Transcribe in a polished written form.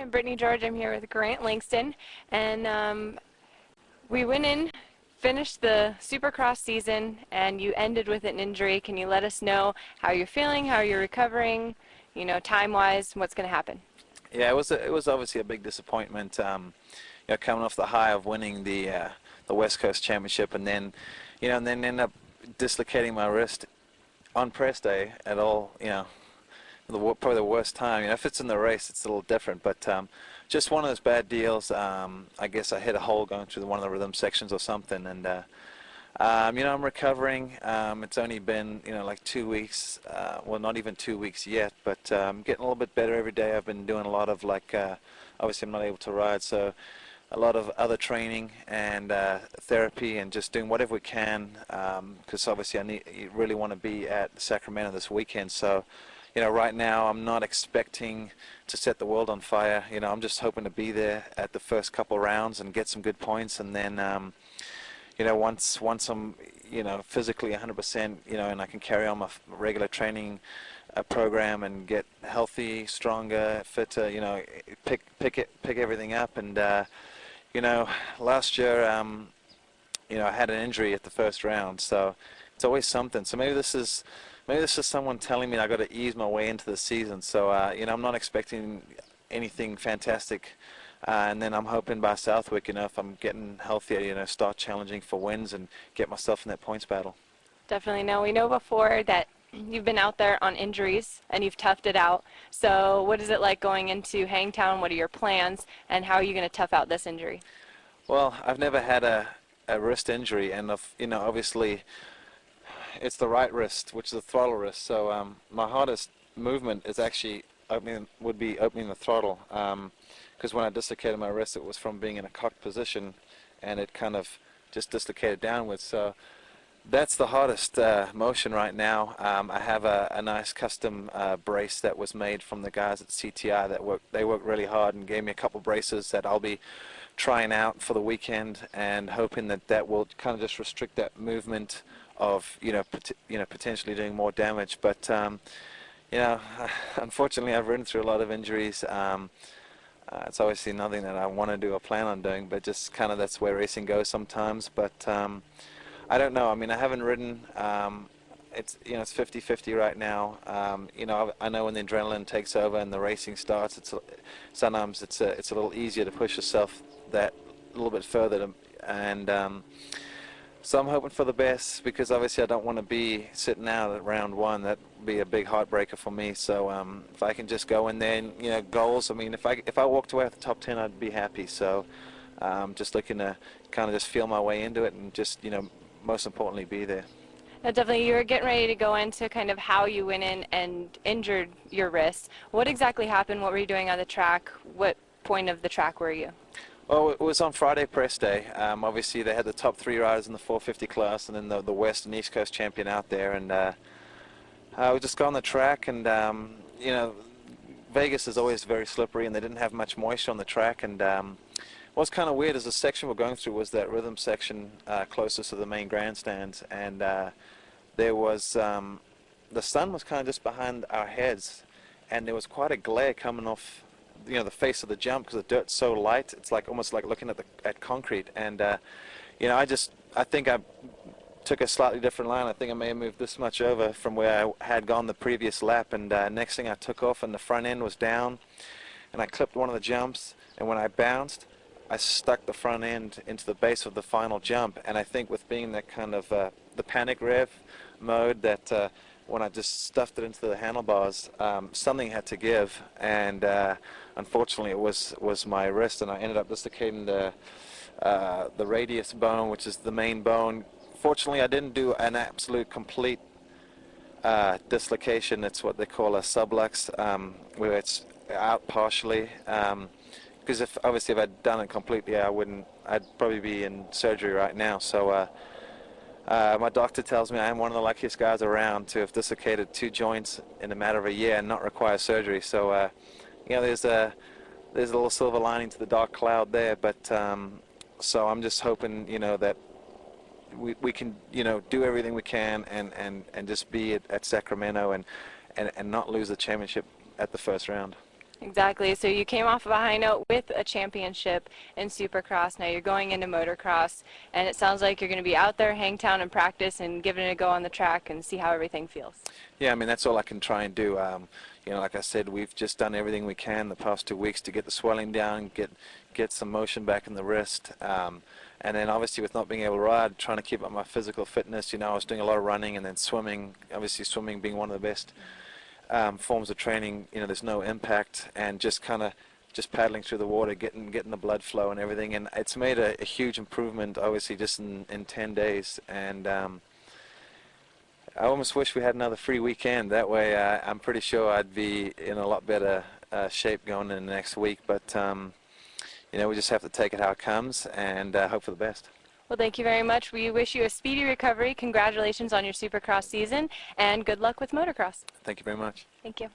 I'm Brittany George. I'm here with Grant Langston, and we went in, finished the Supercross season, and you ended with an injury. Can you let us know how you're feeling, how you're recovering, time-wise, what's going to happen? Yeah, it was obviously a big disappointment. Coming off the high of winning the West Coast Championship, and then, and then end up dislocating my wrist on press day at all. Probably the worst time. If it's in the race, it's a little different, but just one of those bad deals. I guess I hit a hole going through one of the rhythm sections or something, and I'm recovering. It's only been like 2 weeks. Well, not even 2 weeks yet, but getting a little bit better every day. I've been doing a lot of obviously I'm not able to ride, so a lot of other training and therapy, and just doing whatever we can, because obviously you really want to be at Sacramento this weekend. So right now I'm not expecting to set the world on fire. I'm just hoping to be there at the first couple rounds and get some good points, and then once I'm physically 100%, and I can carry on my regular training program and get healthy, stronger, fitter, pick everything up. And last year I had an injury at the first round, so it's always something. So maybe this is someone telling me I got to ease my way into the season. So I'm not expecting anything fantastic, and then I'm hoping by Southwick, if I'm getting healthier, start challenging for wins and get myself in that points battle. Definitely. Now, we know before that you've been out there on injuries and you've toughed it out. So what is it like going into Hangtown? What are your plans, and how are you going to tough out this injury? Well, I've never had a wrist injury, and obviously it's the right wrist, which is the throttle wrist. So my hardest movement is actually would be opening the throttle, because when I dislocated my wrist, it was from being in a cocked position, and it kind of just dislocated downwards. So that's the hardest motion right now. I have a nice custom brace that was made from the guys at CTI they worked really hard and gave me a couple braces that I'll be trying out for the weekend, and hoping that will kind of just restrict that movement of potentially doing more damage. But unfortunately I've ridden through a lot of injuries. It's obviously nothing that I want to do or plan on doing, but just kind of that's where racing goes sometimes. But I don't know. I haven't ridden. It's 50-50 right now. I know when the adrenaline takes over and the racing starts, sometimes it's a little easier to push yourself that little bit further, so I'm hoping for the best, because obviously I don't want to be sitting out at round one. That'd be a big heartbreaker for me. So if I can just go in there and goals. If I walked away with the top 10, I'd be happy. So just looking to kind of just feel my way into it, and just most importantly be there. Now, definitely, you were getting ready to go into kind of how you went in and injured your wrist. What exactly happened? What were you doing on the track? What point of the track were you? Well, it was on Friday press day. Obviously, they had the top 3 riders in the 450 class, and then the West and East Coast champion out there. And we just got on the track, and Vegas is always very slippery, and they didn't have much moisture on the track. And what's kind of weird is the section we're going through was that rhythm section closest to the main grandstands, and there was the sun was kind of just behind our heads, and there was quite a glare coming off the face of the jump, because the dirt's so light. It's almost like looking at concrete. And I think I took a slightly different line. I think I may have moved this much over from where I had gone the previous lap, and next thing I took off, and the front end was down, and I clipped one of the jumps, and when I bounced, I stuck the front end into the base of the final jump. And I think with being that kind of the panic rev mode, that when I just stuffed it into the handlebars, something had to give, and unfortunately it was my wrist, and I ended up dislocating the radius bone, which is the main bone. Fortunately, I didn't do an absolute complete dislocation. It's what they call a sublux, where it's out partially. Because if I'd done it completely, I'd probably be in surgery right now. So my doctor tells me I am one of the luckiest guys around to have dislocated 2 joints in a matter of a year and not require surgery. So there's a little silver lining to the dark cloud there. But so I'm just hoping that we can do everything we can, and just be at Sacramento and not lose the championship at the first round. Exactly. So you came off of a high note with a championship in Supercross. Now you're going into motocross, and it sounds like you're going to be out there, Hangtown, and practice, and giving it a go on the track and see how everything feels. Yeah, I mean that's all I can try and do. Like I said, we've just done everything we can the past 2 weeks to get the swelling down, get some motion back in the wrist, and then obviously with not being able to ride, trying to keep up my physical fitness. I was doing a lot of running and then swimming. Obviously, swimming being one of the best forms of training. There's no impact, and just paddling through the water, getting the blood flow and everything, and it's made a huge improvement, obviously, just in 10 days. And I almost wish we had another free weekend. That way, I'm pretty sure I'd be in a lot better shape going in the next week. But we just have to take it how it comes and hope for the best. Well, thank you very much. We wish you a speedy recovery. Congratulations on your Supercross season, and good luck with motocross. Thank you very much. Thank you.